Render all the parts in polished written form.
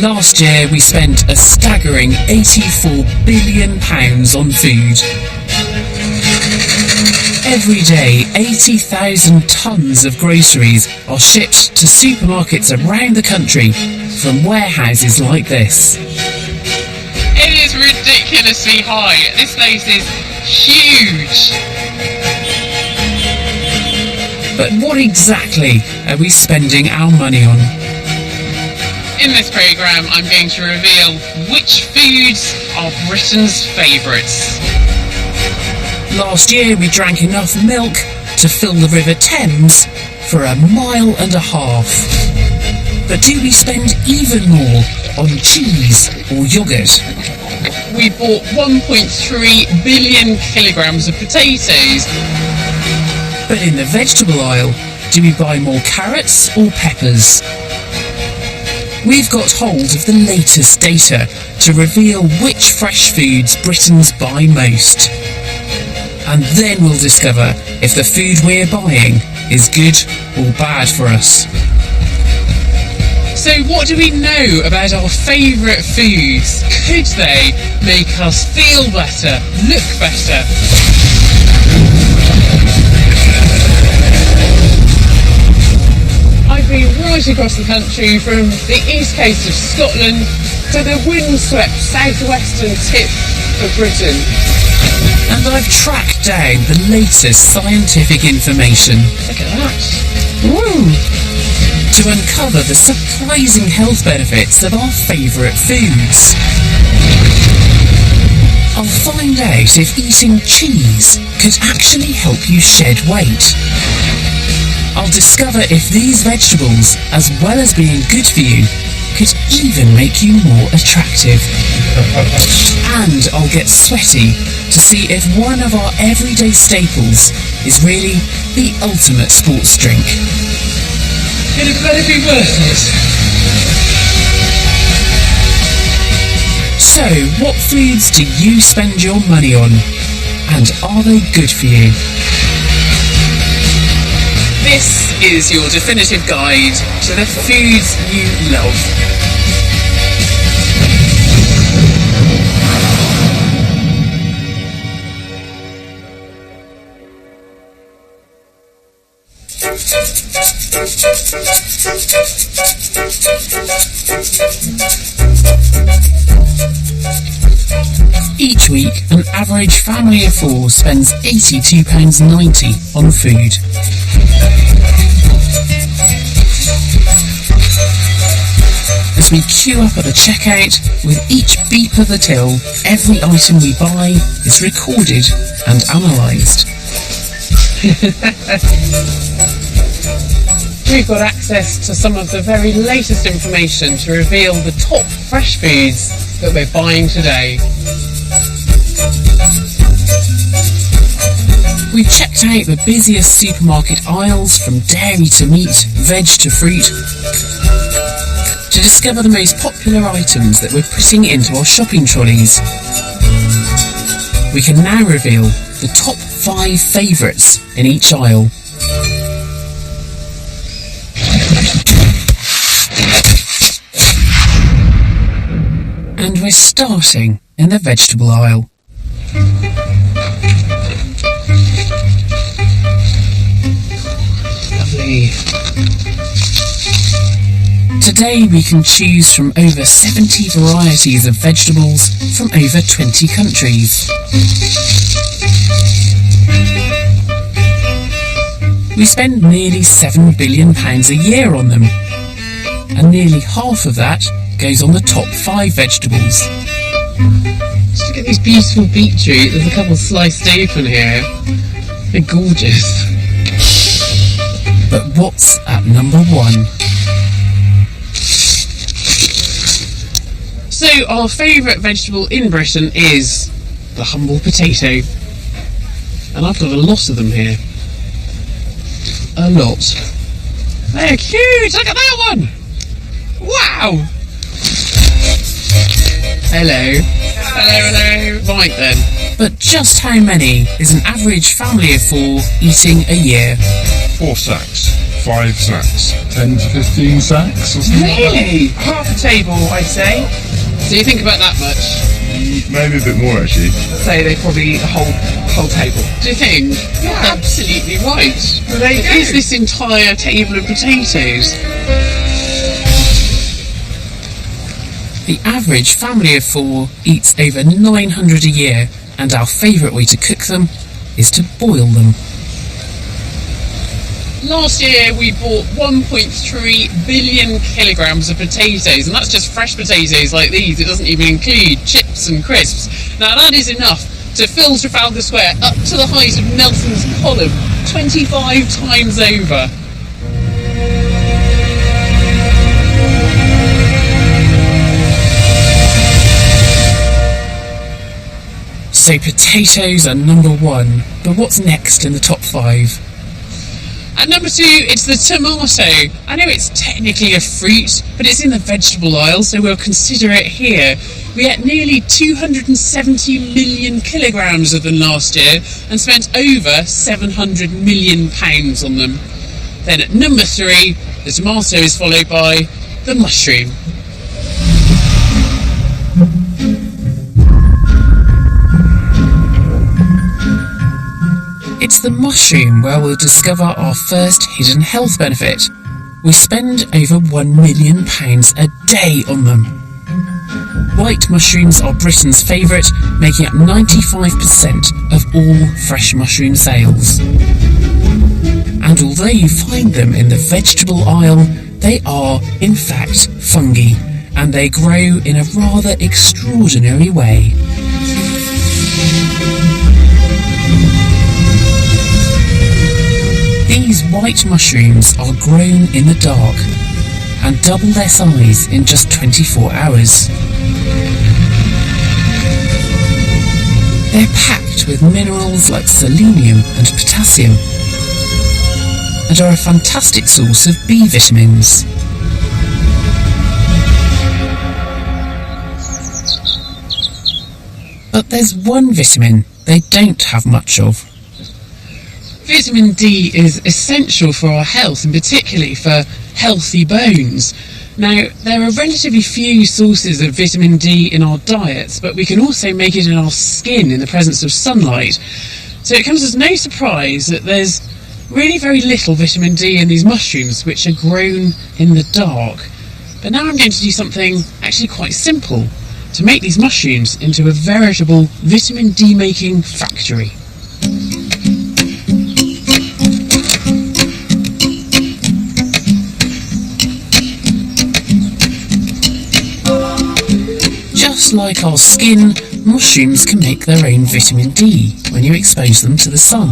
Last year we spent a staggering £84 billion on food. Every day, 80,000 tonnes of groceries are shipped to supermarkets around the country from warehouses like this. It is ridiculously high. This place is huge. But what exactly are we spending our money on? In this programme, I'm going to reveal which foods are Britain's favourites. Last year we drank enough milk to fill the River Thames for 1.5 miles. But do we spend even more on cheese or yoghurt? We bought 1.3 billion kilograms of potatoes. But in the vegetable aisle, do we buy more carrots or peppers? We've got hold of the latest data to reveal which fresh foods Britons buy most. And then we'll discover if the food we're buying is good or bad for us. So what do we know about our favourite foods? Could they make us feel better, look better? I've been right across the country from the east coast of Scotland to the windswept southwestern tip of Britain. And I've tracked down the latest scientific information. Look at that. Woo! To uncover the surprising health benefits of our favourite foods. I'll find out if eating cheese could actually help you shed weight. I'll discover if these vegetables, as well as being good for you, could even make you more attractive. And I'll get sweaty to see if one of our everyday staples is really the ultimate sports drink. Could it better be worth it? So, what foods do you spend your money on? And are they good for you? This is your definitive guide to the foods you love. Each week, an average family of 4 spends £82.90 on food. As we queue up at the checkout, with each beep of the till, every item we buy is recorded and analysed. We've got access to some of the very latest information to reveal the top fresh foods that we're buying today. We've checked out the busiest supermarket aisles, from dairy to meat, veg to fruit, to discover the most popular items that we're putting into our shopping trolleys. We can now reveal the top 5 favourites in each aisle. And we're starting in the vegetable aisle. Lovely. Today we can choose from over 70 varieties of vegetables from over 20 countries. We spend nearly £7 billion a year on them, and nearly half of that goes on the top 5 vegetables. Just look at these beautiful beetroot. There's a couple sliced open here. They're gorgeous. But what's at number 1? So our favourite vegetable in Britain is the humble potato. And I've got a lot of them here. A lot. They're cute! Look at that one! Wow! Hello. Hello. Right then. But just how many is an average family of 4 eating a year? 4 sacks. 5 snacks. 10 to 15 sacks or something like Really? Half a table, I'd say. So you think about that much? that. Maybe a bit more actually. Say they probably eat a whole table. Do you think? You're absolutely right. Well, there you go. Is this entire table of potatoes? The average family of 4 eats over 900 a year, and our favourite way to cook them is to boil them. Last year we bought 1.3 billion kilograms of potatoes, and that's just fresh potatoes like these. It doesn't even include chips and crisps. Now that is enough to fill Trafalgar Square up to the height of Nelson's Column 25 times over. So potatoes are number 1, but what's next in the top 5? At number 2, it's the tomato. I know it's technically a fruit, but it's in the vegetable aisle, so we'll consider it here. We ate nearly 270 million kilograms of them last year and spent over £700 million on them. Then at number 3, the tomato is followed by the mushroom. It's the mushroom where we'll discover our first hidden health benefit. We spend over £1 million a day on them. White mushrooms are Britain's favourite, making up 95% of all fresh mushroom sales. And although you find them in the vegetable aisle, they are, in fact, fungi, and they grow in a rather extraordinary way. These white mushrooms are grown in the dark and double their size in just 24 hours. They're packed with minerals like selenium and potassium and are a fantastic source of B vitamins. But there's one vitamin they don't have much of. Vitamin D is essential for our health, and particularly for healthy bones. Now, there are relatively few sources of vitamin D in our diets, but we can also make it in our skin in the presence of sunlight. So it comes as no surprise that there's really very little vitamin D in these mushrooms, which are grown in the dark. But now I'm going to do something actually quite simple to make these mushrooms into a veritable vitamin D making factory. Just like our skin, mushrooms can make their own vitamin D when you expose them to the sun.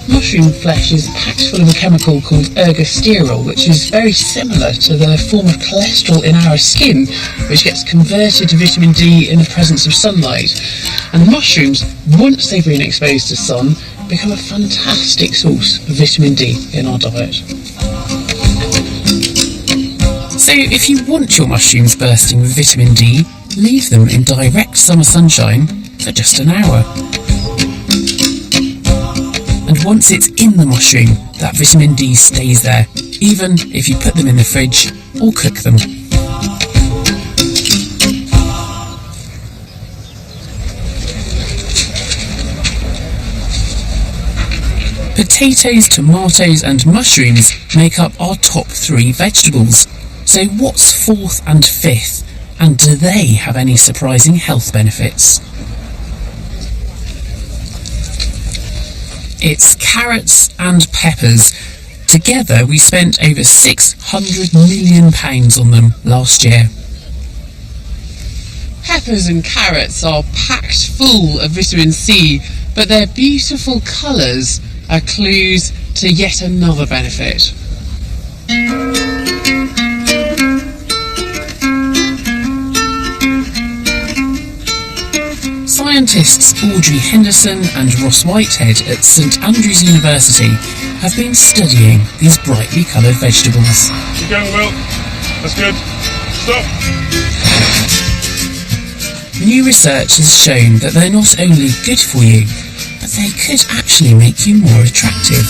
Mushroom flesh is packed full of a chemical called ergosterol, which is very similar to the form of cholesterol in our skin, which gets converted to vitamin D in the presence of sunlight. And the mushrooms, once they've been exposed to sun, become a fantastic source of vitamin D in our diet. So if you want your mushrooms bursting with vitamin D, leave them in direct summer sunshine for just an hour. And once it's in the mushroom, that vitamin D stays there, even if you put them in the fridge or cook them. Potatoes, tomatoes and mushrooms make up our top 3 vegetables. So what's 4th and 5th, and do they have any surprising health benefits? It's carrots and peppers. Together we spent over £600 million on them last year. Peppers and carrots are packed full of vitamin C, but their beautiful colours are clues to yet another benefit. Scientists Audrey Henderson and Ross Whitehead at St Andrews University have been studying these brightly coloured vegetables. Keep going, Will. That's good. Stop. new research has shown that they're not only good for you, but they could actually make you more attractive.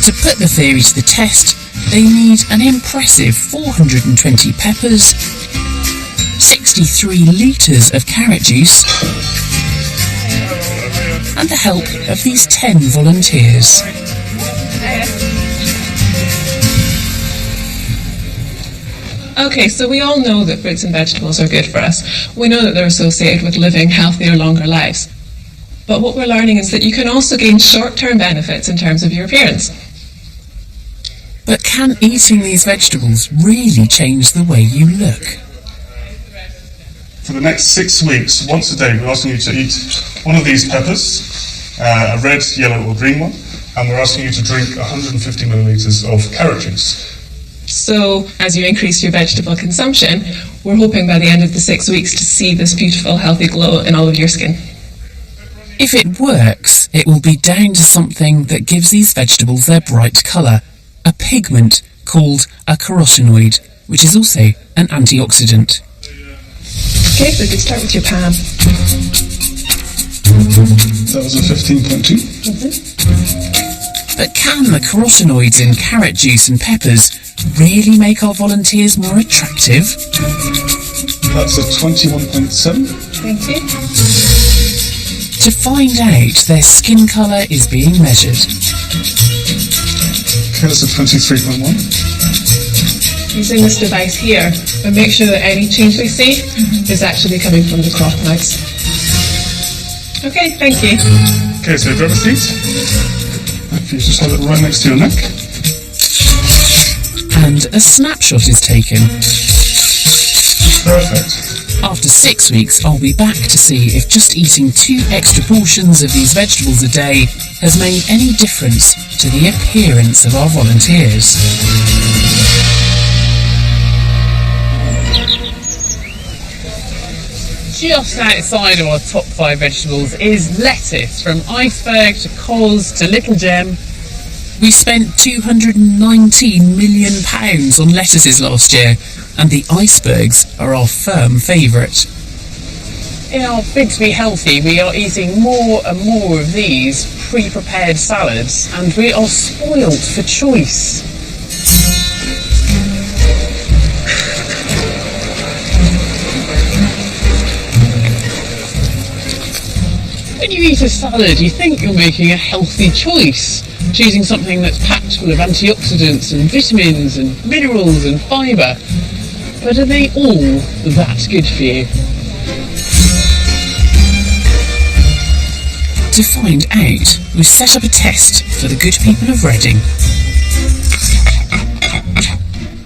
To put the theory to the test, they need an impressive 420 peppers, 63 litres of carrot juice, and the help of these 10 volunteers. Okay, so we all know that fruits and vegetables are good for us. We know that they're associated with living healthier, longer lives. But what we're learning is that you can also gain short-term benefits in terms of your appearance. But can eating these vegetables really change the way you look? For the next 6 weeks, once a day, we're asking you to eat one of these peppers, a red, yellow or green one, and we're asking you to drink 150 millilitres of carrot juice. So, as you increase your vegetable consumption, we're hoping by the end of the 6 weeks to see this beautiful, healthy glow in all of your skin. If it works, it will be down to something that gives these vegetables their bright colour, a pigment called a carotenoid, which is also an antioxidant. Okay, so we could start with your palm. That was a 15.2. But can the carotenoids in carrot juice and peppers really make our volunteers more attractive? That's a 21.7. Thank you. To find out, their skin colour is being measured. Okay, that's a 23.1. Using this device here, we make sure that any change we see is actually coming from the carotenoids. Okay, thank you. Okay, so grab a seat. If you just hold it right next to your neck. And a snapshot is taken. Perfect. After 6 weeks, I'll be back to see if just eating 2 extra portions of these vegetables a day has made any difference to the appearance of our volunteers. Just outside of our top 5 vegetables is lettuce, from iceberg to cos to little gem. We spent £219 million on lettuces last year, and the icebergs are our firm favourite. In our Fit to Be Healthy, we are eating more and more of these pre-prepared salads, and we are spoilt for choice. When you eat a salad, you think you're making a healthy choice, choosing something that's packed full of antioxidants and vitamins and minerals and fibre. But are they all that good for you? To find out, we've set up a test for the good people of Reading.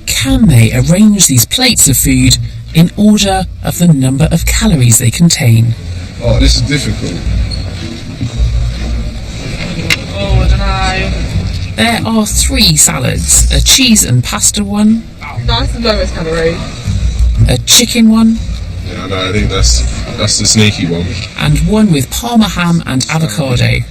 Can they arrange these plates of food in order of the number of calories they contain? Oh, this is difficult. Oh, I don't know. There are 3 salads, a cheese and pasta one, That's the lowest calorie. a chicken one, Yeah, no, I think that's the sneaky one. and one with parma ham and avocado,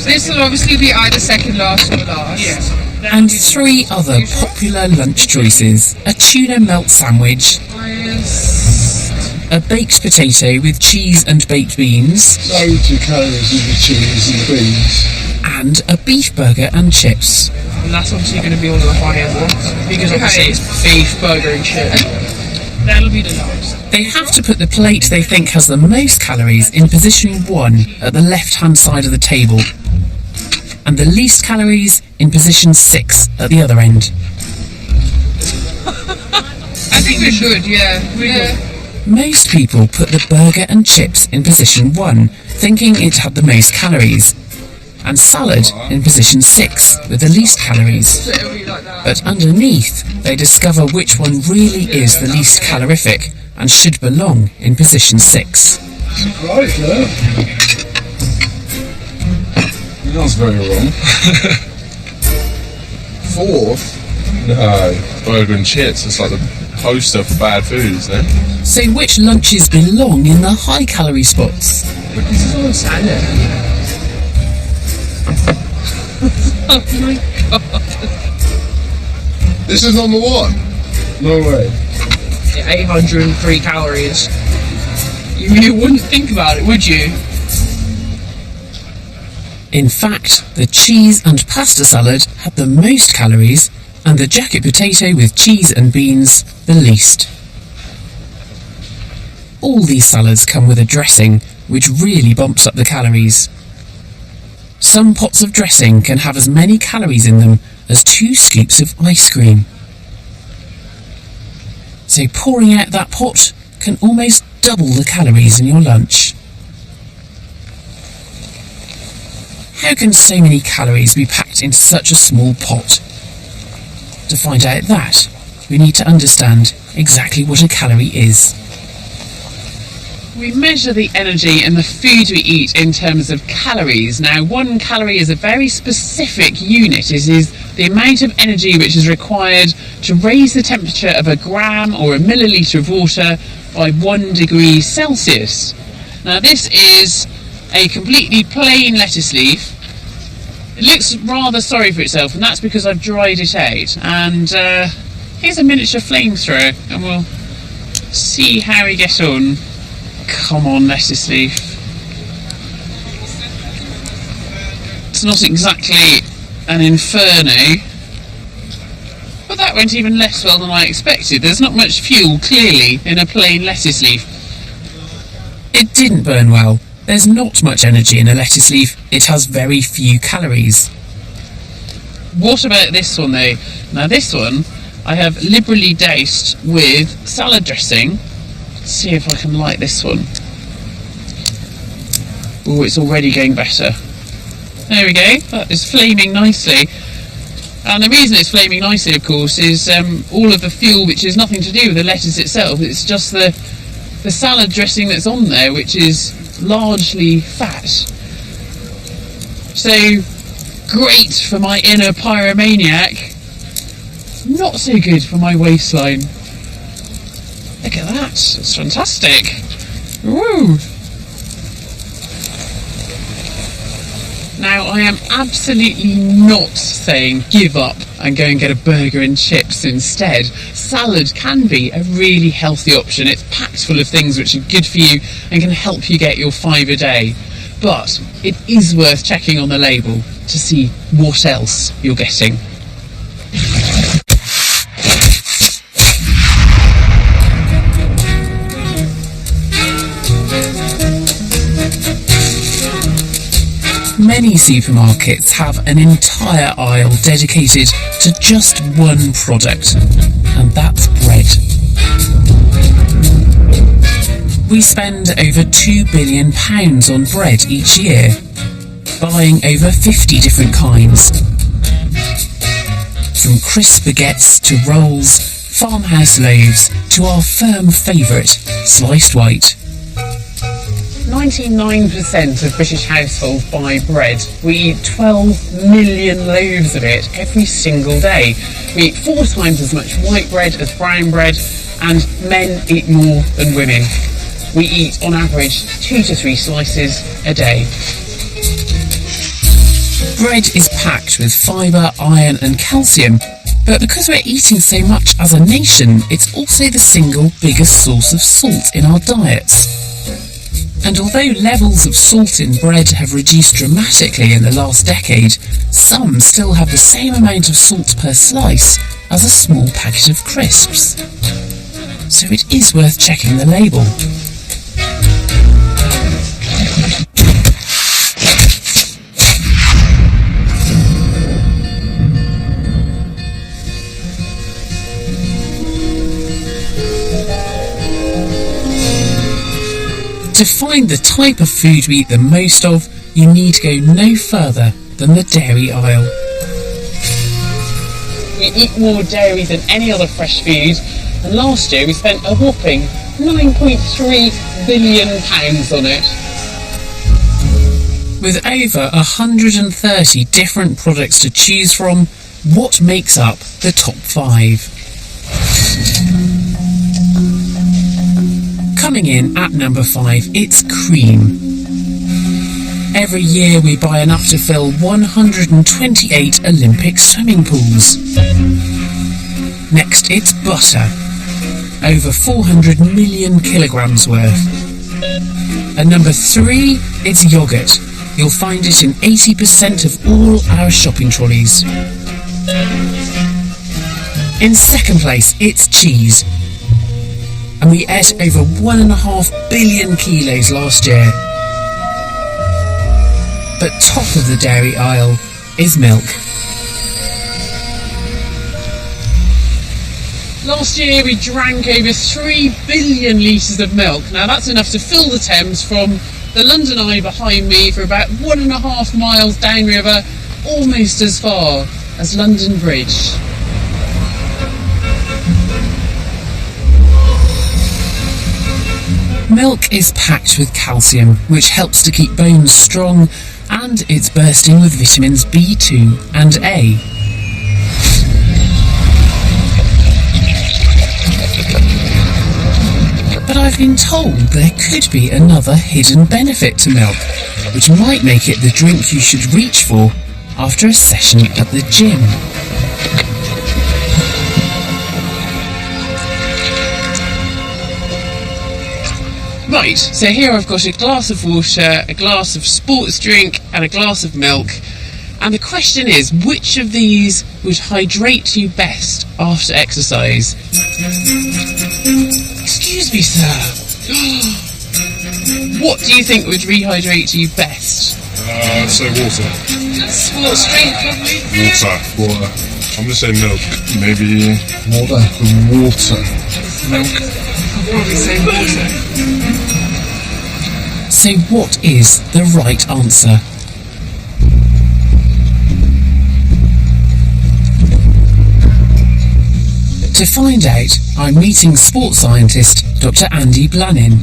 This will obviously be either second last or last. Yes. and 3 other popular lunch choices, a tuna melt sandwich, a baked potato with cheese and baked beans, Loads of calories in the cheese and the beans. and a beef burger and chips. And that's obviously going to be all of the higher ones, because obviously it's beef, burger and chips. That'll be the lowest. They have to put the plate they think has the most calories in position 1 at the left-hand side of the table, and the least calories in position 6 at the other end. I think we're good, yeah. We're good. Most people put the burger and chips in position 1, thinking it had the most calories, and salad in position 6 with the least calories. It'll be like that. But underneath, they discover which one really is the least calorific and should belong in position 6. Right, yeah. That's very wrong. 4th? No, burger and chips. It's like the poster for bad food, isn't it? So which lunches belong in the high-calorie spots? This is all salad. Oh my god. This is number 1. No way. 803 calories. You wouldn't think about it, would you? In fact, the cheese and pasta salad had the most calories, and the jacket potato with cheese and beans the least. All these salads come with a dressing, which really bumps up the calories. Some pots of dressing can have as many calories in them as 2 scoops of ice cream. So pouring out that pot can almost double the calories in your lunch. How can so many calories be packed into such a small pot? To find out that, we need to understand exactly what a calorie is. We measure the energy and the food we eat in terms of calories. Now, 1 calorie is a very specific unit. It is the amount of energy which is required to raise the temperature of a gram or a milliliter of water by 1 degree Celsius. Now, this is a completely plain lettuce leaf. It looks rather sorry for itself, and that's because I've dried it out. And here's a miniature flamethrower, and we'll see how we get on. Come on, lettuce leaf. It's not exactly an inferno, but that went even less well than I expected. There's not much fuel, clearly, in a plain lettuce leaf. It didn't burn well. There's not much energy in a lettuce leaf. It has very few calories. What about this one, though? Now, this one I have liberally doused with salad dressing. Let's see if I can light this one. Oh, it's already going better. There we go. That is flaming nicely. And the reason it's flaming nicely, of course, is all of the fuel, which has nothing to do with the lettuce itself. It's just the salad dressing that's on there, which is largely fat. So great for my inner pyromaniac, not so good for my waistline. Look at that, it's fantastic. Woo! Now, I am absolutely not saying give up and go and get a burger and chips instead. Salad can be a really healthy option. It's packed full of things which are good for you and can help you get your 5 a day. But it is worth checking on the label to see what else you're getting. Many supermarkets have an entire aisle dedicated to just one product, and that's bread. We spend over £2 billion on bread each year, buying over 50 different kinds. From crisp baguettes to rolls, farmhouse loaves to our firm favourite, sliced white. 99% of British households buy bread. We eat 12 million loaves of it every single day. We eat 4 times as much white bread as brown bread, and men eat more than women. We eat, on average, 2 to 3 slices a day. Bread is packed with fibre, iron and calcium, but because we're eating so much as a nation, it's also the single biggest source of salt in our diets. And although levels of salt in bread have reduced dramatically in the last decade, some still have the same amount of salt per slice as a small packet of crisps. So it is worth checking the label. To find the type of food we eat the most of, you need to go no further than the dairy aisle. We eat more dairy than any other fresh food, and last year we spent a whopping £9.3 billion on it. With over 130 different products to choose from, what makes up the top 5? Coming in at number 5, it's cream. Every year we buy enough to fill 128 Olympic swimming pools. Next, it's butter. Over 400 million kilograms worth. At number 3, it's yoghurt. You'll find it in 80% of all our shopping trolleys. In second place, it's cheese. And we ate over 1.5 billion kilos last year. But top of the dairy aisle is milk. Last year we drank over 3 billion litres of milk. Now that's enough to fill the Thames from the London Eye behind me for about 1.5 miles downriver, almost as far as London Bridge. Milk is packed with calcium, which helps to keep bones strong, and it's bursting with vitamins B2 and A. But I've been told there could be another hidden benefit to milk, which might make it the drink you should reach for after a session at the gym. Right, so here I've got a glass of water, a glass of sports drink and a glass of milk. And the question is, which of these would hydrate you best after exercise? Excuse me, sir. What do you think would rehydrate you best? So water. Sports drink, probably? Water. I'm going to say milk. Maybe water. Milk. I'd probably say water. So what is the right answer? To find out, I'm meeting sports scientist Dr. Andy Blannin.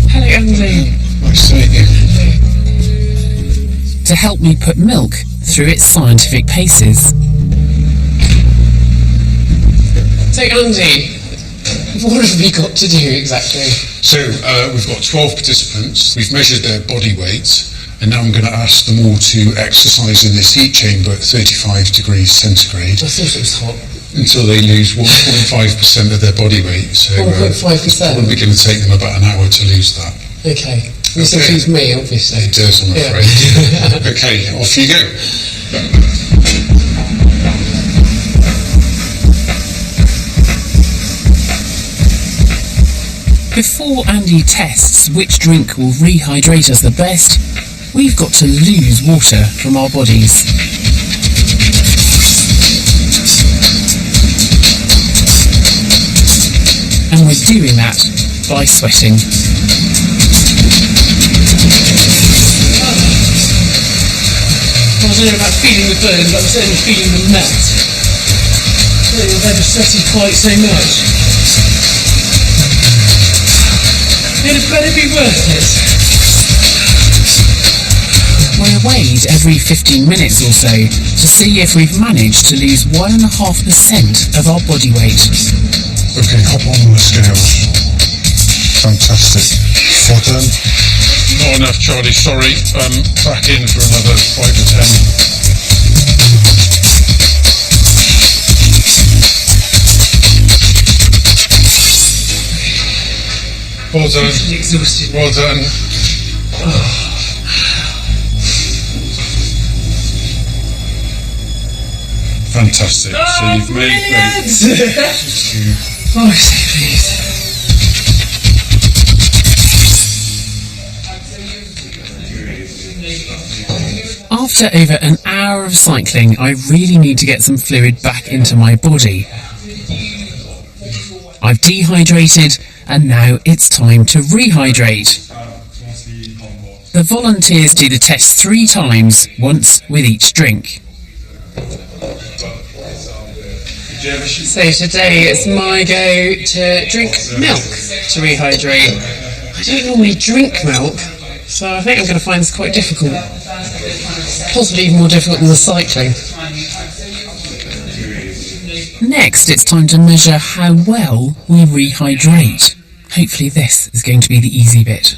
Hello, Andy. Nice to meet you. To help me put milk through its scientific paces. So, Andy, what have we got to do exactly? So we've got 12 participants, we've measured their body weight, and now I'm going to ask them all to exercise in this heat chamber at 35 degrees centigrade I thought it was hot. until they lose 1.5% of their body weight. So 1.5%? it's probably going to take them about an hour to lose that. Okay. This includes me, obviously. It does, I'm Yeah. afraid. Okay, off you go. Before Andy tests which drink will rehydrate us the best, we've got to lose water from our bodies. And we're doing that by sweating. I don't know about feeling the burn, but I'm certainly feeling the melt. I don't think I've ever sweated quite so much. It better be worth it. We're weighed every 15 minutes or so to see if we've managed to lose 1.5% of our body weight. Okay, hop on the scales. Fantastic. Well done. Not enough, Charlie. Sorry. Back in for another 5 to 10. Well done. I'm exhausted. Well done. Fantastic. So you've made Oh, please. After over an hour of cycling, I really need to get some fluid back into my body. I've dehydrated, and now it's time to rehydrate. The volunteers do the test 3 times, once with each drink. So today it's my go to drink milk to rehydrate. I don't normally drink milk, so I think I'm going to find this quite difficult. Possibly even more difficult than the cycling. Next, it's time to measure how well we rehydrate. Hopefully this is going to be the easy bit.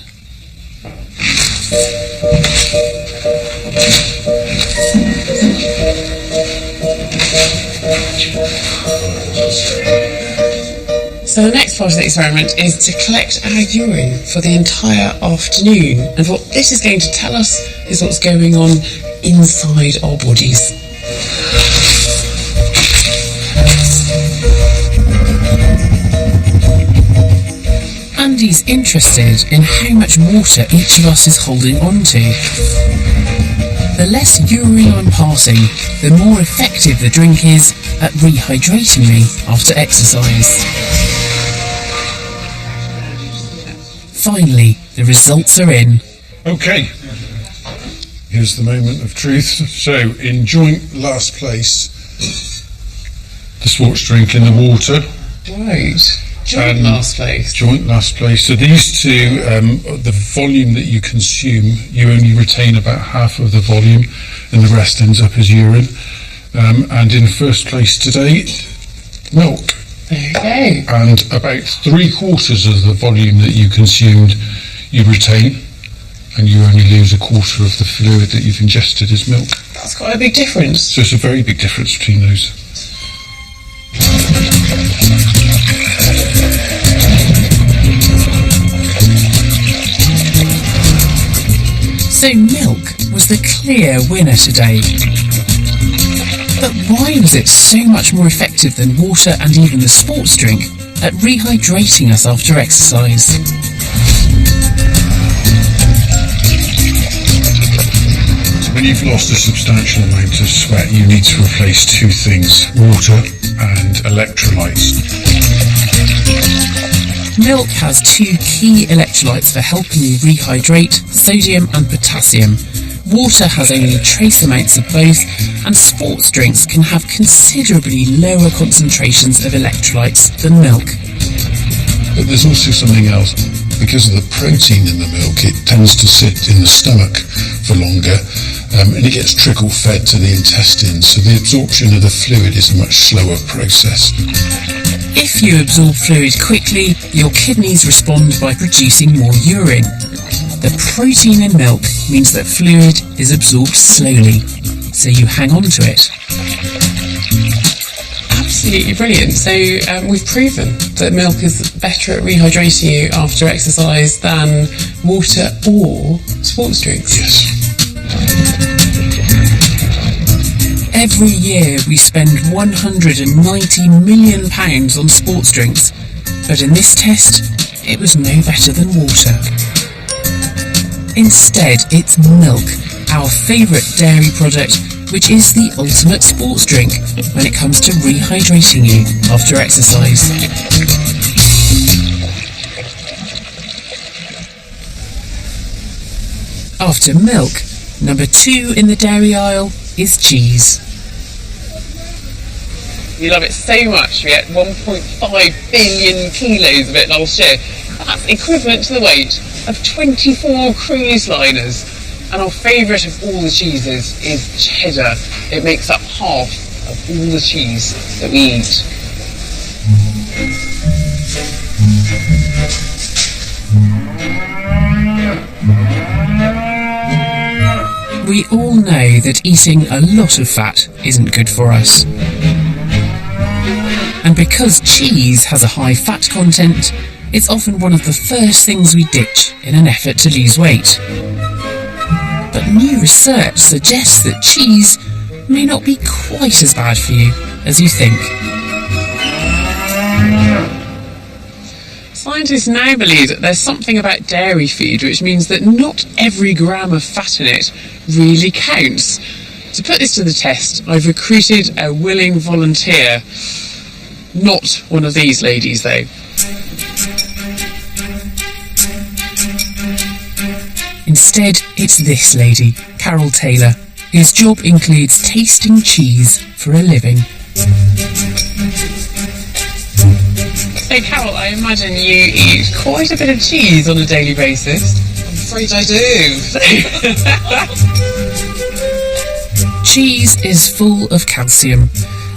So the next part of the experiment is to collect our urine for the entire afternoon, and what this is going to tell us is what's going on inside our bodies. Andy's interested in how much water each of us is holding on to. The less urine I'm passing, the more effective the drink is at rehydrating me after exercise. Finally, the results are in. Okay, here's the moment of truth. So, in joint last place, the sports drink in the water. Right. Joint last place. Joint last place. So these two, the volume that you consume, you only retain about half of the volume, and the rest ends up as urine. And in first place today, milk. There you go. And about 3/4 of the volume that you consumed, you retain, and you only lose 1/4 of the fluid that you've ingested as milk. That's quite a big difference. So it's a very big difference between those. So milk was the clear winner today. But why was it so much more effective than water and even the sports drink at rehydrating us after exercise? When you've lost a substantial amount of sweat, you need to replace two things: water and electrolytes. Milk has two key electrolytes for helping you rehydrate: sodium and potassium. Water has only trace amounts of both, and sports drinks can have considerably lower concentrations of electrolytes than milk. But there's also something else. Because of the protein in the milk, it tends to sit in the stomach for longer, and it gets trickle-fed to the intestines, so the absorption of the fluid is a much slower process. If you absorb fluid quickly, your kidneys respond by producing more urine. The protein in milk means that fluid is absorbed slowly, so you hang on to it. Absolutely brilliant. So we've proven that milk is better at rehydrating you after exercise than water or sports drinks. Yes. Every year we spend £190 million on sports drinks, but in this test it was no better than water. Instead, it's milk, our favourite dairy product, which is the ultimate sports drink when it comes to rehydrating you after exercise. After milk, number 2 in the dairy aisle is cheese. We love it so much. We ate 1.5 billion kilos of it last year. That's equivalent to the weight of 24 cruise liners. And our favourite of all the cheeses is cheddar. It makes up half of all the cheese that we eat. We all know that eating a lot of fat isn't good for us. And because cheese has a high fat content, it's often one of the first things we ditch in an effort to lose weight. But new research suggests that cheese may not be quite as bad for you as you think. Scientists now believe that there's something about dairy food which means that not every gram of fat in it really counts. To put this to the test, I've recruited a willing volunteer. Not one of these ladies, though. Instead, it's this lady, Carol Taylor, whose job includes tasting cheese for a living. So, Carol, I imagine you eat quite a bit of cheese on a daily basis. I'm afraid I do. Cheese is full of calcium,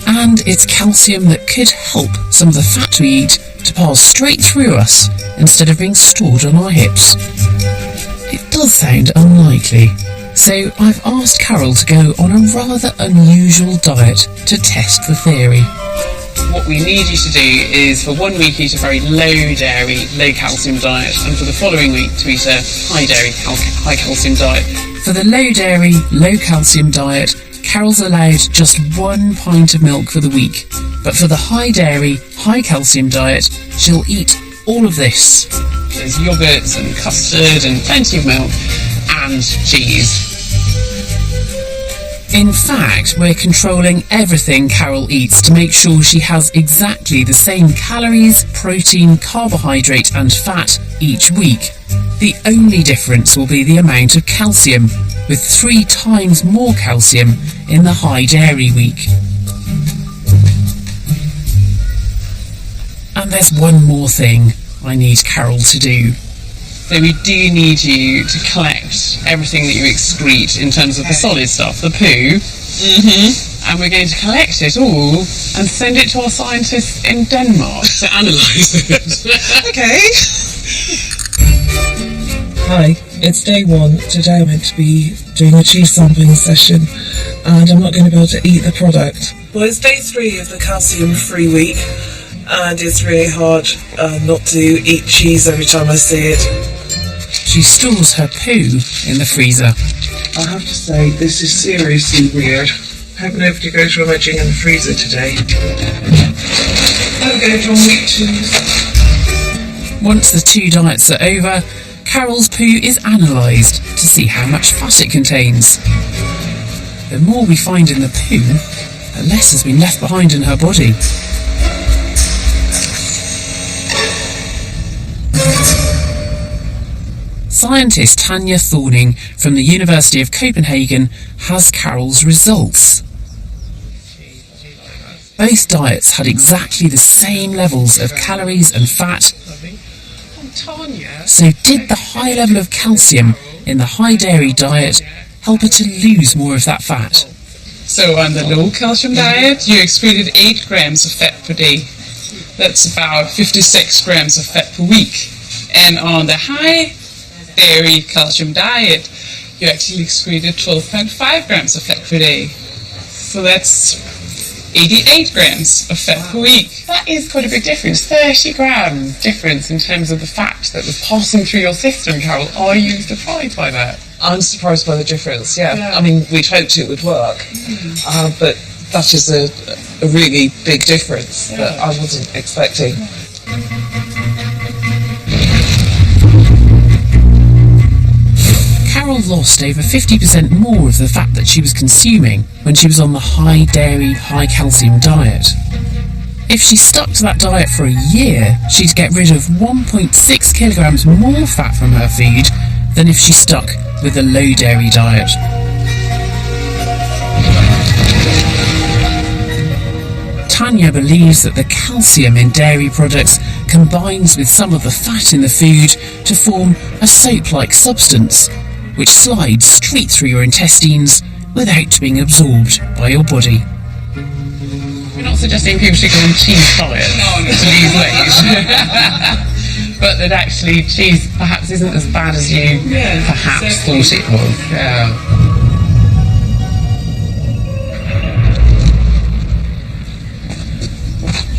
and it's calcium that could help some of the fat we eat to pass straight through us instead of being stored on our hips. It does sound unlikely, So I've asked Carol to go on a rather unusual diet to test the theory. What we need you to do is for 1 week eat a very low dairy, low calcium diet, and for the following week to eat a high dairy, high calcium diet. For the low dairy, low calcium diet, Carol's allowed just 1 pint of milk for the week. But for the high dairy, high calcium diet, she'll eat all of this. There's yogurts and custard and plenty of milk and cheese. In fact, we're controlling everything Carol eats to make sure she has exactly the same calories, protein, carbohydrate and fat each week. The only difference will be the amount of calcium, with 3 times more calcium in the high dairy week. And there's one more thing I need Carol to do. So we do need you to collect everything that you excrete in terms of the solid stuff, the poo. And we're going to collect it all and send it to our scientists in Denmark to analyse it. Okay. Hi, it's day 1. Today I'm meant to be doing a cheese sampling session and I'm not going to be able to eat the product. Well, it's day 3 of the calcium-free week and it's really hard not to eat cheese every time I see it. She stores her poo in the freezer. I have to say, this is seriously weird. Having nobody go to rummaging in the freezer today. I'll go to week 2. Once the 2 diets are over, Carol's poo is analysed to see how much fat it contains. The more we find in the poo, the less has been left behind in her body. Scientist Tanja Thorning from the University of Copenhagen has Carol's results. Both diets had exactly the same levels of calories and fat. So did the high level of calcium in the high dairy diet help her to lose more of that fat? So on the low calcium diet, you excreted 8 grams of fat per day. That's about 56 grams of fat per week. And on the high dairy calcium diet, you actually excreted 12.5 grams of fat per day. So that's 88 grams of fat per week. That is quite a big difference. 30 gram difference in terms of the fat that was passing through your system, Carol. Are you surprised by that? I'm surprised by the difference, yeah. I mean, we'd hoped it would work, but that is a really big difference that I wasn't expecting. Carol lost over 50% more of the fat that she was consuming when she was on the high dairy, high calcium diet. If she stuck to that diet for a year, she'd get rid of 1.6 kilograms more fat from her food than if she stuck with the low dairy diet. Tanja believes that the calcium in dairy products combines with some of the fat in the food to form a soap-like substance, which slides straight through your intestines without being absorbed by your body. We're not suggesting people should go on cheese diet to lose weight. But that actually cheese perhaps isn't as bad as you perhaps thought it was. Yeah.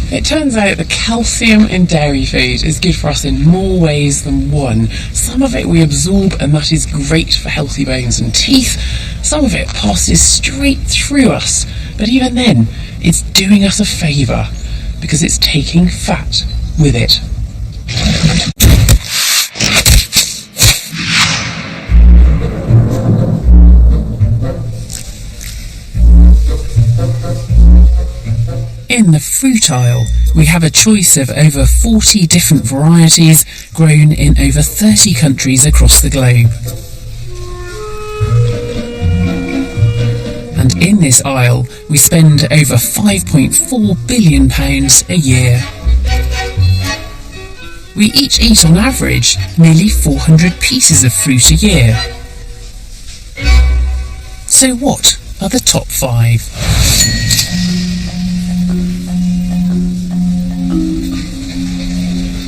It turns out that calcium in dairy food is good for us in more ways than one. Some of it we absorb and that is great for healthy bones and teeth. Some of it passes straight through us, but even then it's doing us a favour because it's taking fat with it. In the fruit aisle, we have a choice of over 40 different varieties grown in over 30 countries across the globe. And in this aisle, we spend over £5.4 billion a year. We each eat on average nearly 400 pieces of fruit a year. So what are the top 5?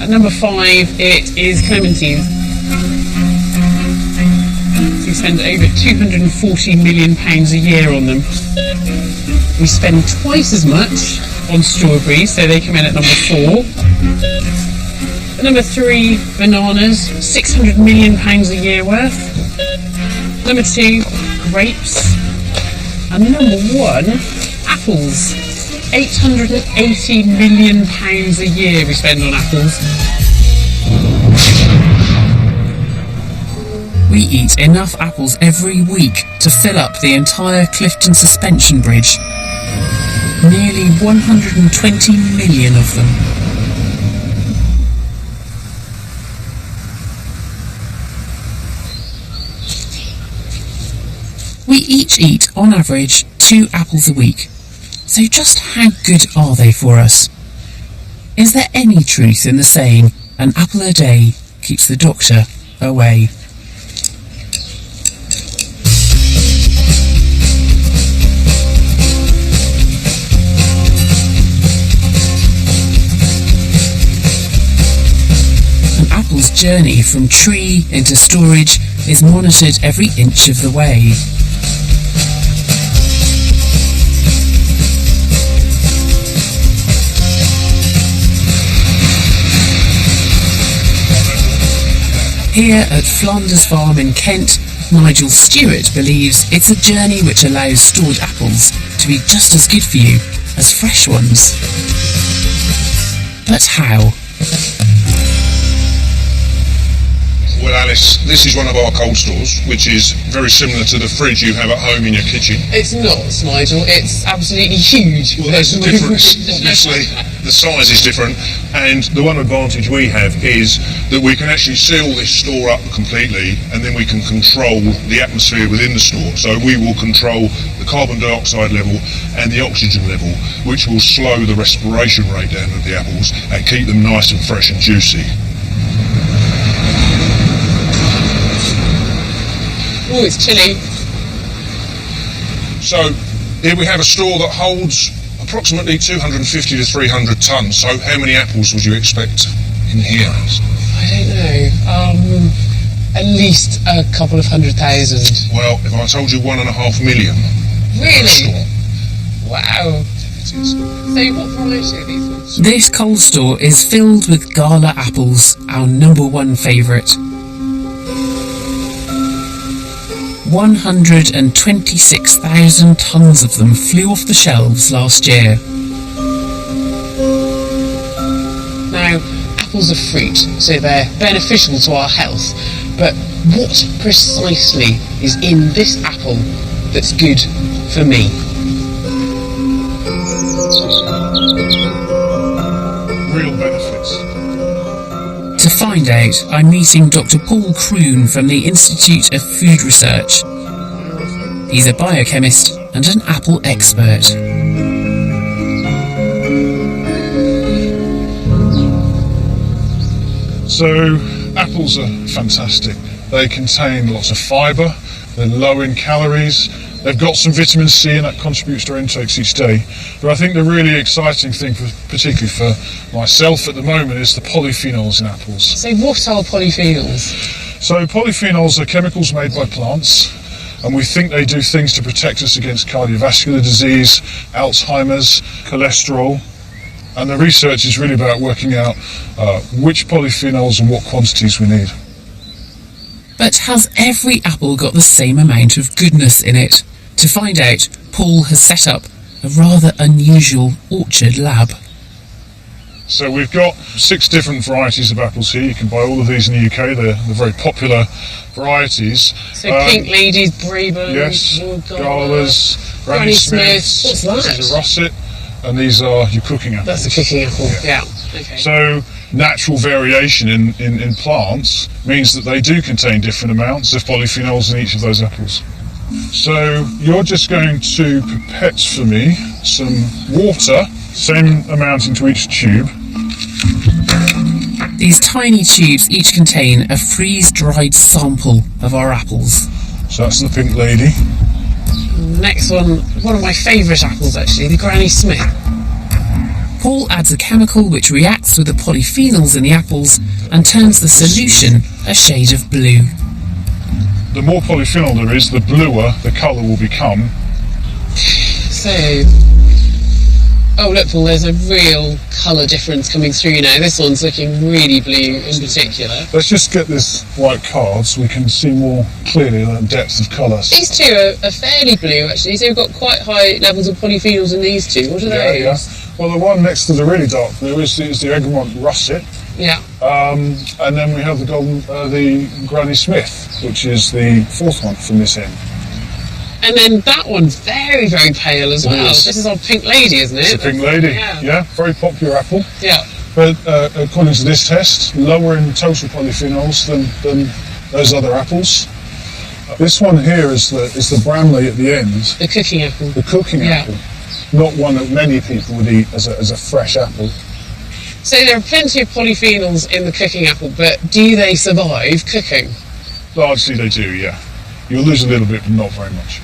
At number 5, it is clementines. We spend over £240 million a year on them. We spend twice as much on strawberries, so they come in at number 4. At number 3, bananas, £600 million a year worth. Number 2, grapes. And number 1, apples. £880 million a year we spend on apples. We eat enough apples every week to fill up the entire Clifton Suspension Bridge. Nearly 120 million of them. We each eat, on average, 2 apples a week. So just how good are they for us? Is there any truth in the saying, an apple a day keeps the doctor away? An apple's journey from tree into storage is monitored every inch of the way. Here at Flanders Farm in Kent, Nigel Stewart believes it's a journey which allows stored apples to be just as good for you as fresh ones. But how? Well, Alice, this is one of our cold stores, which is very similar to the fridge you have at home in your kitchen. It's not, Nigel. It's absolutely huge. Well, that's the difference. Obviously, the size is different, and the one advantage we have is that we can actually seal this store up completely, and then we can control the atmosphere within the store. So we will control the carbon dioxide level and the oxygen level, which will slow the respiration rate down of the apples and keep them nice and fresh and juicy. Oh, it's chilly. So here we have a store that holds approximately 250 to 300 tonnes. So how many apples would you expect in here? I don't know. At least a couple of 100,000. Well, if I told you 1.5 million. Really? Store. Wow. So what variety are these ones? This cold store is filled with Gala apples, our #1 favourite. 126,000 tonnes of them flew off the shelves last year. Now, apples are fruit, so they're beneficial to our health. But what precisely is in this apple that's good for me? Real benefits. To find out, I'm meeting Dr. Paul Kroon from the Institute of Food Research. He's a biochemist and an apple expert. So, apples are fantastic. They contain lots of fibre, they're low in calories, they've got some vitamin C and that contributes to our intakes each day. But I think the really exciting thing, particularly for myself at the moment, is the polyphenols in apples. So what are polyphenols? So polyphenols are chemicals made by plants, and we think they do things to protect us against cardiovascular disease, Alzheimer's, cholesterol. And the research is really about working out which polyphenols and what quantities we need. But has every apple got the same amount of goodness in it? To find out, Paul has set up a rather unusual orchard lab. So we've got 6 different varieties of apples here. You can buy all of these in the UK. They're very popular varieties. So Pink Ladies, Brabant, yes, Galas, Granny Smiths. This What's that? is a russet, and these are your cooking apples. That's a cooking apple, yeah. Okay. So natural variation in plants means that they do contain different amounts of polyphenols in each of those apples. So you're just going to pipette for me some water, same amount into each tube. These tiny tubes each contain a freeze-dried sample of our apples. So that's the Pink Lady. Next one of my favourite apples actually, the Granny Smith. Paul adds a chemical which reacts with the polyphenols in the apples and turns the solution a shade of blue. the more polyphenol there is, the bluer the colour will become. So, oh look, Paul, there's a real colour difference coming through now. This one's looking really blue in particular. Let's just get this white card so we can see more clearly the depth of colour. These two are fairly blue, actually, so we've got quite high levels of polyphenols in these two. What are those? Yeah. Well, the one next to the really dark blue is the Egremont Russet. Yeah. And then we have the Granny Smith, which is the fourth one from this end. And then that one, very, very pale as well. This is our Pink Lady, isn't it? It's a Pink Lady, yeah, very popular apple. Yeah. But according to this test, lower in total polyphenols than those other apples. This one here is the Bramley at the end. The cooking apple. The cooking apple. Not one that many people would eat as a fresh apple. So there are plenty of polyphenols in the cooking apple, but do they survive cooking? Largely they do, yeah. You'll lose a little bit, but not very much.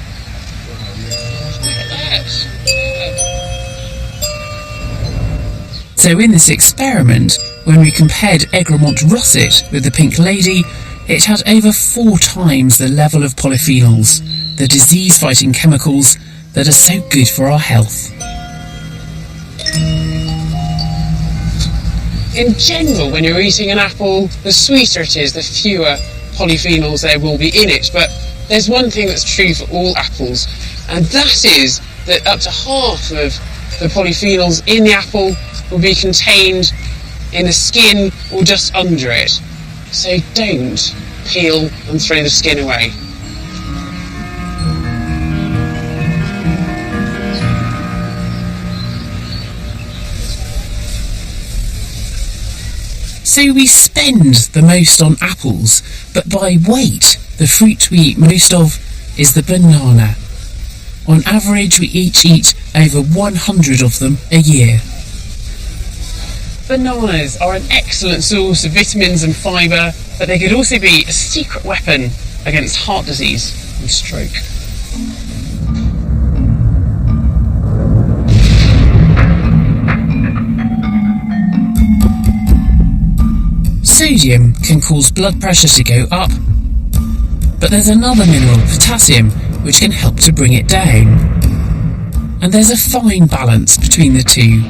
So in this experiment, when we compared Egremont Russet with the Pink Lady, it had over 4 times the level of polyphenols, the disease-fighting chemicals that are so good for our health. In general, when you're eating an apple, the sweeter it is, the fewer polyphenols there will be in it. But there's one thing that's true for all apples, and that is that up to half of the polyphenols in the apple will be contained in the skin or just under it. So don't peel and throw the skin away. So we spend the most on apples, but by weight, the fruit we eat most of is the banana. On average, we each eat over 100 of them a year. Bananas are an excellent source of vitamins and fibre, but they could also be a secret weapon against heart disease and stroke. Sodium can cause blood pressure to go up, but there's another mineral, potassium, which can help to bring it down. And there's a fine balance between the two.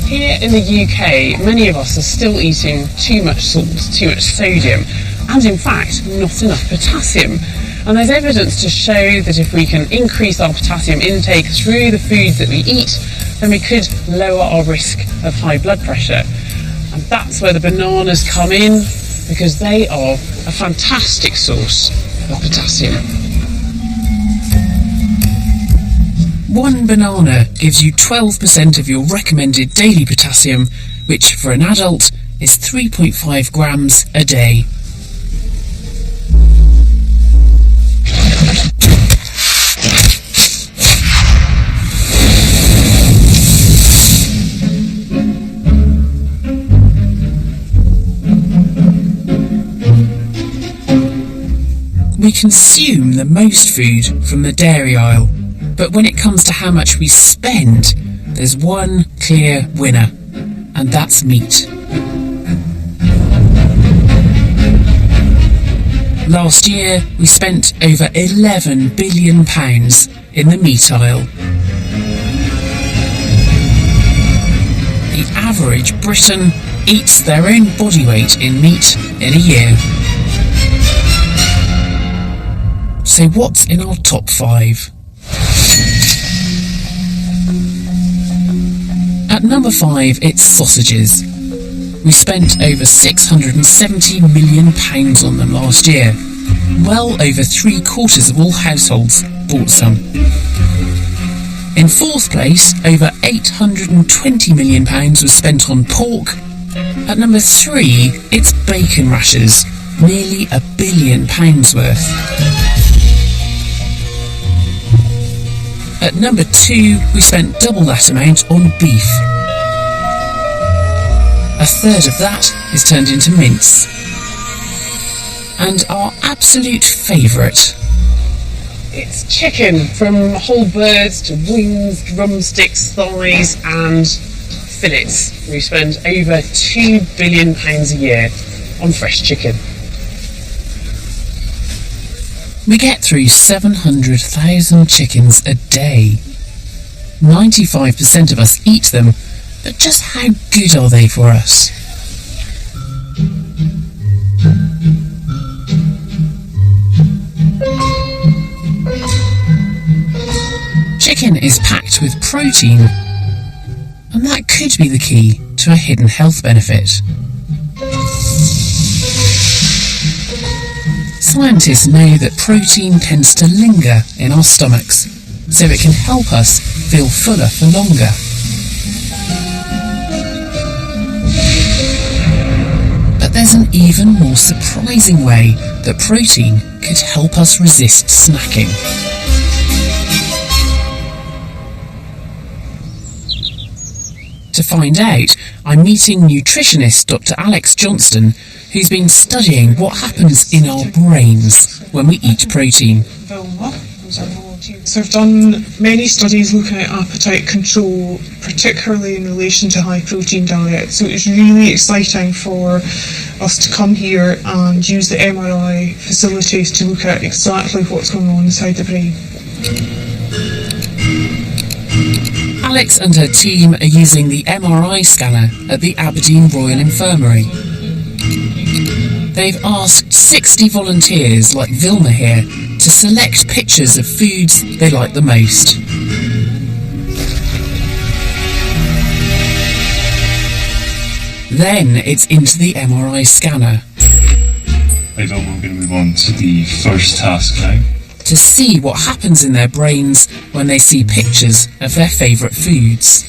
Here in the UK, many of us are still eating too much salt, too much sodium, and in fact, not enough potassium. And there's evidence to show that if we can increase our potassium intake through the foods that we eat, then we could lower our risk of high blood pressure. And that's where the bananas come in, because they are a fantastic source of potassium. One banana gives you 12% of your recommended daily potassium, which for an adult is 3.5 grams a day. We consume the most food from the dairy aisle, but when it comes to how much we spend, there's one clear winner, and that's meat. Last year, we spent over £11 billion in the meat aisle. The average Briton eats their own body weight in meat in a year. So what's in our top 5? At number 5, it's sausages. We spent over £670 million on them last year. Well over 3/4 of all households bought some. In 4th place, over £820 million was spent on pork. At number 3, it's bacon rashers, nearly £1 billion worth. At number 2, we spent double that amount on beef. A third of that is turned into mince. And our absolute favourite, it's chicken, from whole birds to wings, drumsticks, thighs and fillets. We spend over £2 billion a year. on fresh chicken. We get through 700,000 chickens a day. 95% of us eat them, but just how good are they for us? Chicken is packed with protein, and that could be the key to a hidden health benefit. Scientists know that protein tends to linger in our stomachs, so it can help us feel fuller for longer. But there's an even more surprising way that protein could help us resist snacking. To find out, I'm meeting nutritionist Dr. Alex Johnston, who's been studying what happens in our brains when we eat protein. So I've done many studies looking at appetite control, particularly in relation to high protein diet. So it's really exciting for us to come here and use the MRI facilities to look at exactly what's going on inside the brain. Alex and her team are using the MRI scanner at the Aberdeen Royal Infirmary. They've asked 60 volunteers like Vilma here to select pictures of foods they like the most. Then it's into the MRI scanner. Right, Vilma, I'm going to move on to the first task now. To see what happens in their brains when they see pictures of their favourite foods.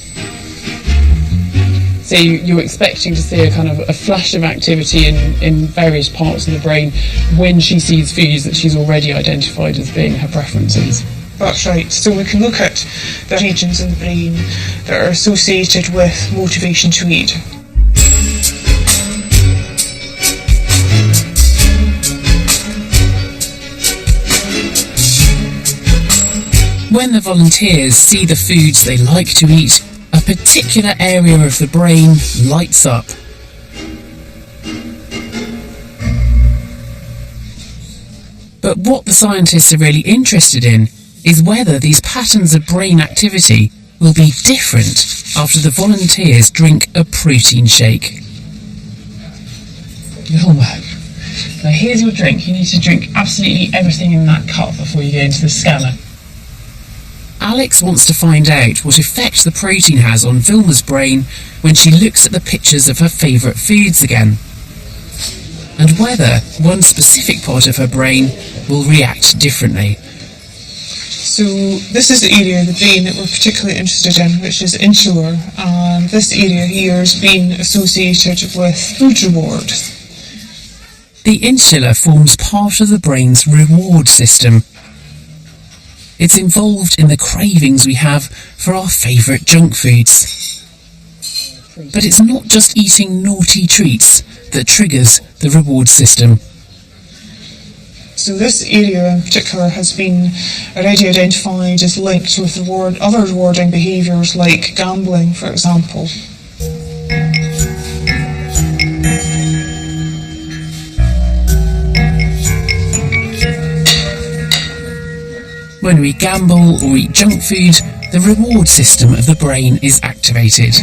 So you're expecting to see a kind of a flash of activity in various parts of the brain when she sees foods that she's already identified as being her preferences. That's right. So we can look at the regions in the brain that are associated with motivation to eat. When the volunteers see the foods they like to eat, a particular area of the brain lights up. But what the scientists are really interested in is whether these patterns of brain activity will be different after the volunteers drink a protein shake. Vilma, now here's your drink. You need to drink absolutely everything in that cup before you go into the scanner. Alex wants to find out what effect the protein has on Vilma's brain when she looks at the pictures of her favourite foods again, and whether one specific part of her brain will react differently. So this is the area of the brain that we're particularly interested in, which is insular, and this area here has been associated with food reward. The insula forms part of the brain's reward system. It's involved in the cravings we have for our favourite junk foods. But it's not just eating naughty treats that triggers the reward system. So this area in particular has been already identified as linked with other rewarding behaviours like gambling, for example. When we gamble or eat junk food, the reward system of the brain is activated.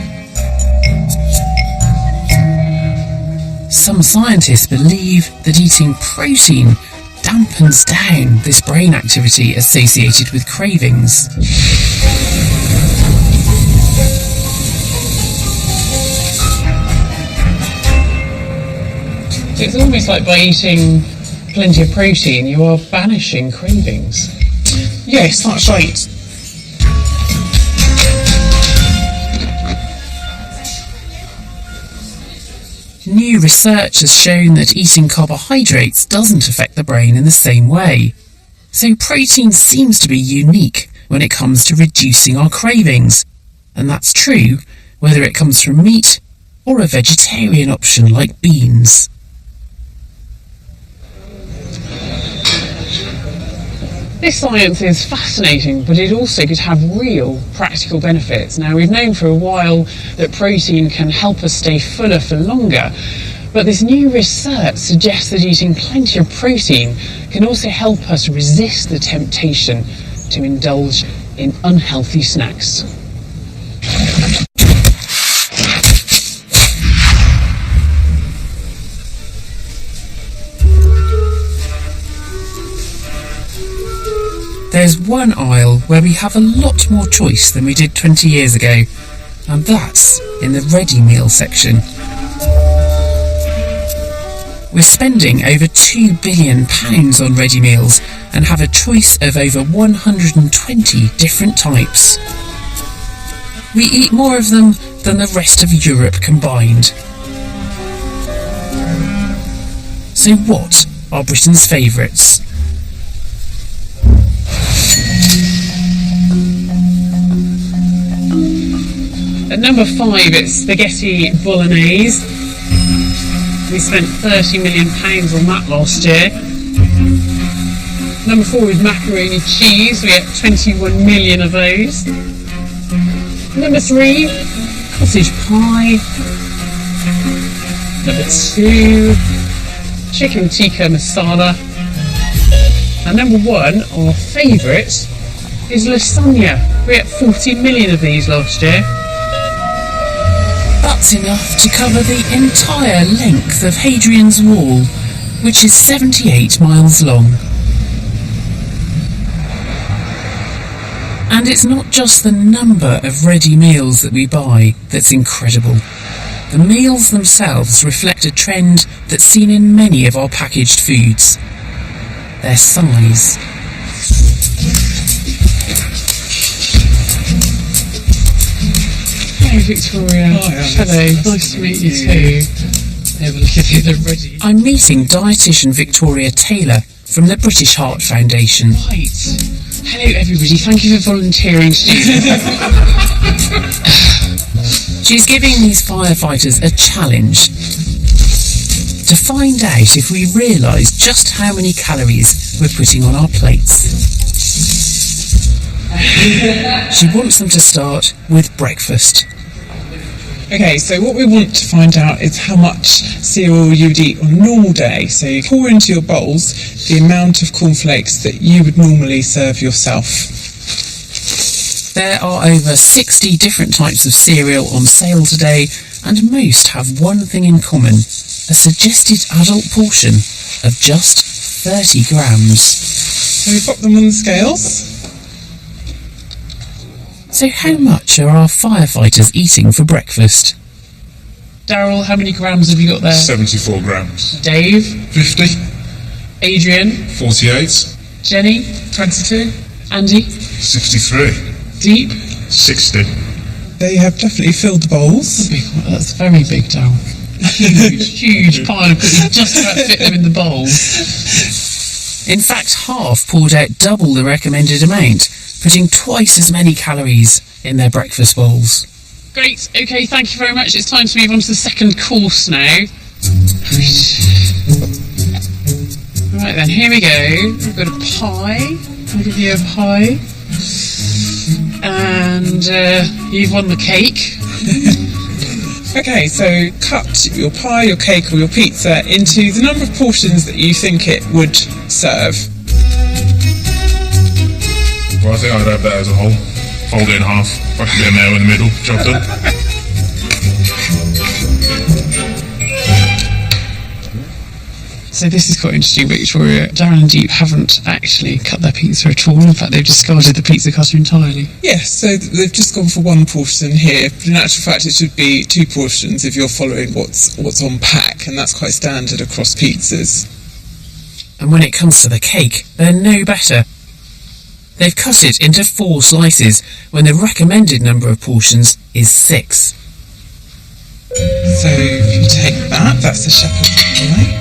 Some scientists believe that eating protein dampens down this brain activity associated with cravings. So it's almost like by eating plenty of protein, you are banishing cravings. Yes, that's right. New research has shown that eating carbohydrates doesn't affect the brain in the same way. So protein seems to be unique when it comes to reducing our cravings. And that's true whether it comes from meat or a vegetarian option like beans. This science is fascinating, but it also could have real practical benefits. Now, we've known for a while that protein can help us stay fuller for longer, But this new research suggests that eating plenty of protein can also help us resist the temptation to indulge in unhealthy snacks. There's one aisle where we have a lot more choice than we did 20 years ago, and that's in the ready meal section. We're spending over £2 billion on ready meals and have a choice of over 120 different types. We eat more of them than the rest of Europe combined. So what are Britain's favourites? At number 5, it's spaghetti bolognese. We spent £30 million on that last year. Number 4 is macaroni cheese. We ate 21 million of those. Number 3, cottage pie. Number 2, chicken tikka masala. And number 1, our favourite, is lasagna. We ate 40 million of these last year. That's enough to cover the entire length of Hadrian's Wall, which is 78 miles long. And it's not just the number of ready meals that we buy that's incredible. The meals themselves reflect a trend that's seen in many of our packaged foods: their size. Hey Victoria. Hello, nice to meet you too. Have a look at the ready. I'm meeting dietitian Victoria Taylor from the British Heart Foundation. Right. Hello everybody, thank you for volunteering to do this. She's giving these firefighters a challenge to find out if we realise just how many calories we're putting on our plates. She wants them to start with breakfast. Okay, so what we want to find out is how much cereal you would eat on a normal day. So you pour into your bowls the amount of cornflakes that you would normally serve yourself. There are over 60 different types of cereal on sale today, and most have one thing in common: a suggested adult portion of just 30 grams. So we pop them on the scales. So how much are our firefighters eating for breakfast? Daryl, how many grams have you got there? 74 grams. Dave? 50. Adrian? 48. Jenny? 22. Andy? 63. Deep? 60. They have definitely filled the bowls. That's very big, Daryl. Huge pile of cookies, just about fit them in the bowls. In fact, half poured out double the recommended amount, putting twice as many calories in their breakfast bowls. Great, okay, thank you very much. It's time to move on to the second course now. Right then, here we go. We've got a pie. I'll give you a pie. And you've won the cake. Okay, so cut your pie, your cake or your pizza into the number of portions that you think it would serve. Well, I think I'd have that as a whole. Fold it in half. Like a bit of mayo in the middle. Job done. So this is quite interesting, Victoria. Darren and Deep haven't actually cut their pizza at all. In fact, they've discarded the pizza cutter entirely. Yes, so they've just gone for one portion here. But in actual fact, it should be 2 portions if you're following what's on pack, and that's quite standard across pizzas. And when it comes to the cake, they're no better. They've cut it into 4 slices when the recommended number of portions is 6. So if you take that, that's a shepherd's pie.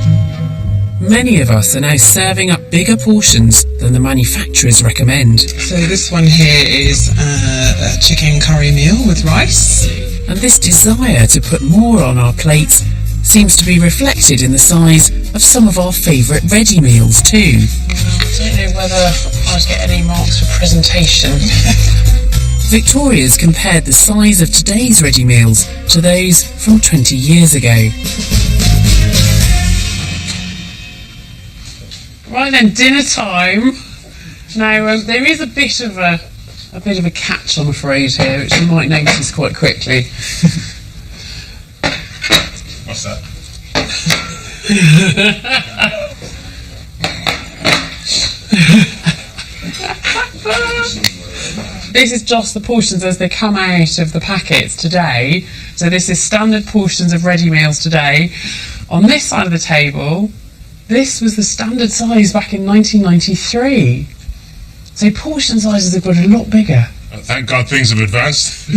Many of us are now serving up bigger portions than the manufacturers recommend. So this one here is a chicken curry meal with rice. And this desire to put more on our plates seems to be reflected in the size of some of our favourite ready meals too. I don't know whether I'd get any marks for presentation. Victoria's compared the size of today's ready meals to those from 20 years ago. Right then, dinner time. Now there is a bit of a catch, I'm afraid, here, which you might notice quite quickly. What's that? This is just the portions as they come out of the packets today. So this is standard portions of ready meals today. On this side of the table, this was the standard size back in 1993. So portion sizes have got a lot bigger. Thank God things have advanced.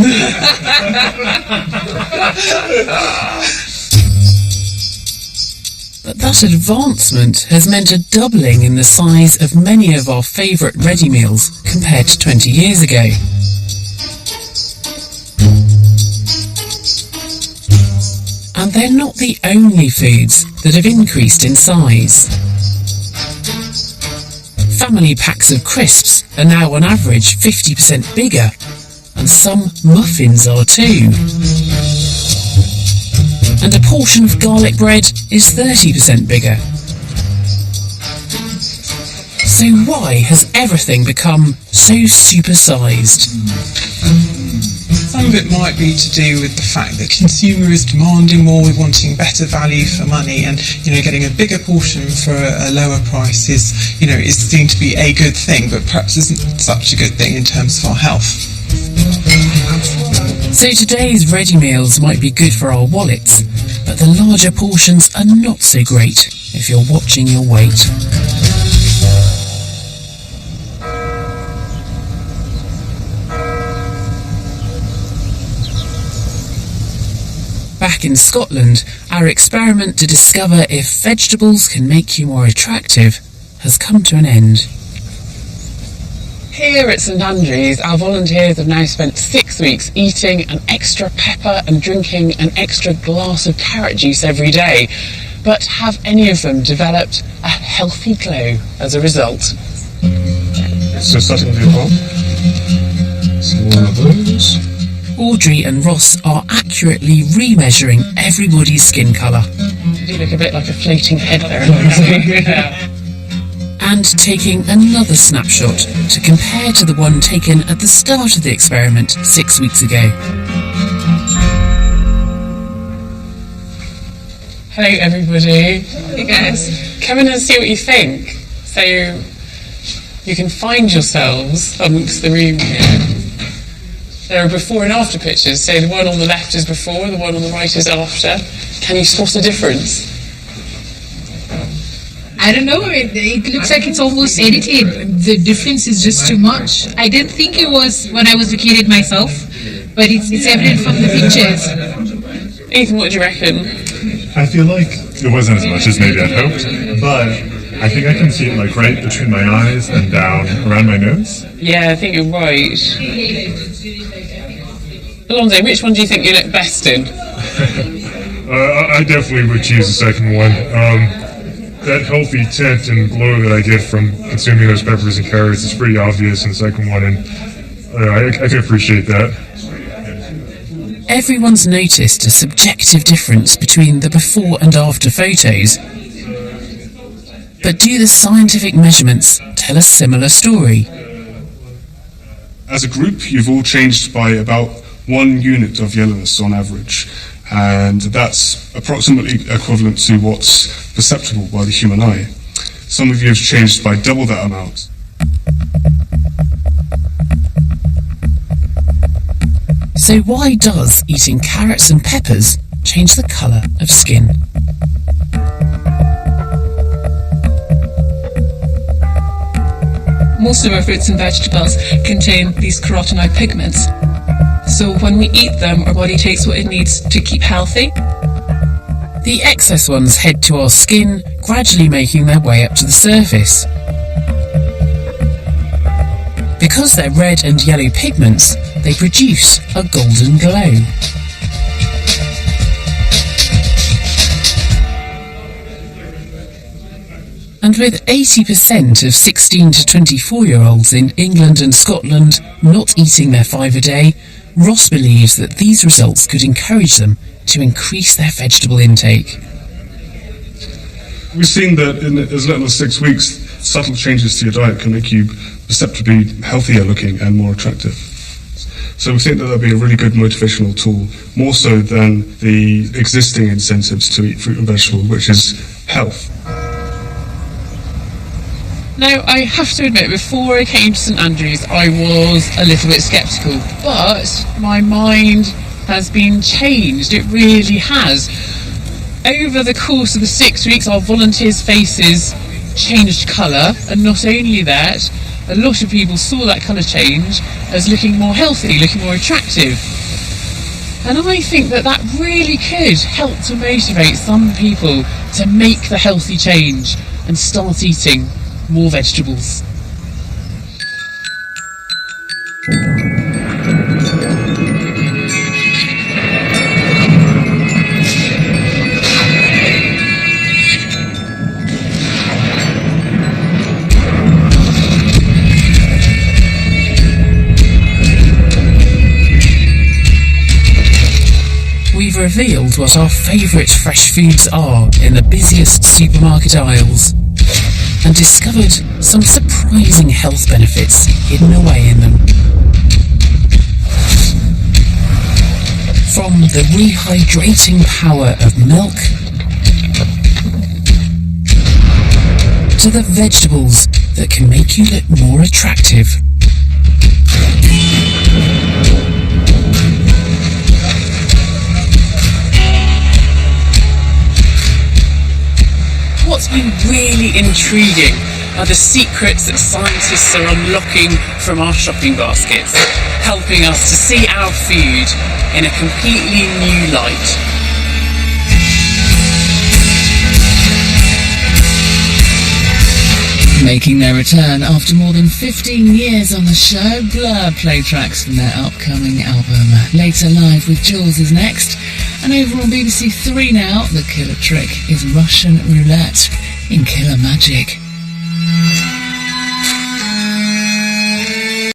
But that advancement has meant a doubling in the size of many of our favourite ready meals compared to 20 years ago. And they're not the only foods that have increased in size. Family packs of crisps are now on average 50% bigger, and some muffins are too. And a portion of garlic bread is 30% bigger. So why has everything become so supersized? Some of it might be to do with the fact that consumer is demanding more, we're wanting better value for money, and getting a bigger portion for a lower price is seen to be a good thing, but perhaps isn't such a good thing in terms of our health. So today's ready meals might be good for our wallets, but the larger portions are not so great if you're watching your weight. Back in Scotland, our experiment to discover if vegetables can make you more attractive has come to an end. Here at St Andrews, our volunteers have now spent 6 weeks eating an extra pepper and drinking an extra glass of carrot juice every day. But have any of them developed a healthy glow as a result? So starting with your palm. Some more of those. Audrey and Ross are accurately remeasuring everybody's skin colour. You do look a bit like a floating head there. And taking another snapshot to compare to the one taken at the start of the experiment 6 weeks ago. Hello everybody. Hey guys. Come in and see what you think. So you can find yourselves amongst the room here. There are before and after pictures. So the one on the left is before, the one on the right is after. Can you spot a difference? I don't know, it looks like it's almost edited. The difference is just too much. I didn't think it was when I was looking at it myself, but it's evident from the pictures. Ethan, what do you reckon? I feel like it wasn't as much as maybe I'd hoped, but I think I can see it like right between my eyes and down around my nose. Yeah, I think you're right. Alonso, which one do you think you look best in? I definitely would choose the second one. That healthy tint and glow that I get from consuming those peppers and carrots is pretty obvious in the second one, and I can appreciate that. Everyone's noticed a subjective difference between the before and after photos. But do the scientific measurements tell a similar story? As a group, you've all changed by about 1 unit of yellowness on average, and that's approximately equivalent to what's perceptible by the human eye. Some of you have changed by double that amount. So why does eating carrots and peppers change the colour of skin? Most of our fruits and vegetables contain these carotenoid pigments. So when we eat them, our body takes what it needs to keep healthy. The excess ones head to our skin, gradually making their way up to the surface. Because they're red and yellow pigments, they produce a golden glow. And with 80% of 16 to 24-year-olds in England and Scotland not eating their 5 a day, Ross believes that these results could encourage them to increase their vegetable intake. We've seen that in as little as 6 weeks, subtle changes to your diet can make you perceptibly healthier looking and more attractive. So we think that that'll be a really good motivational tool, more so than the existing incentives to eat fruit and vegetables, which is health. Now, I have to admit, before I came to St Andrews, I was a little bit sceptical, but my mind has been changed. It really has. Over the course of the 6 weeks, our volunteers' faces changed colour, and not only that, a lot of people saw that colour change as looking more healthy, looking more attractive. And I think that that really could help to motivate some people to make the healthy change and start eating more vegetables. We've revealed what our favourite fresh foods are in the busiest supermarket aisles, and discovered some surprising health benefits hidden away in them. From the rehydrating power of milk to the vegetables that can make you look more attractive. What's been really intriguing are the secrets that scientists are unlocking from our shopping baskets, helping us to see our food in a completely new light. Making their return after more than 15 years on the show, Blur play tracks from their upcoming album. Later Live with Jules is next. And over on BBC 3 now, the killer trick is Russian roulette in Killer Magic.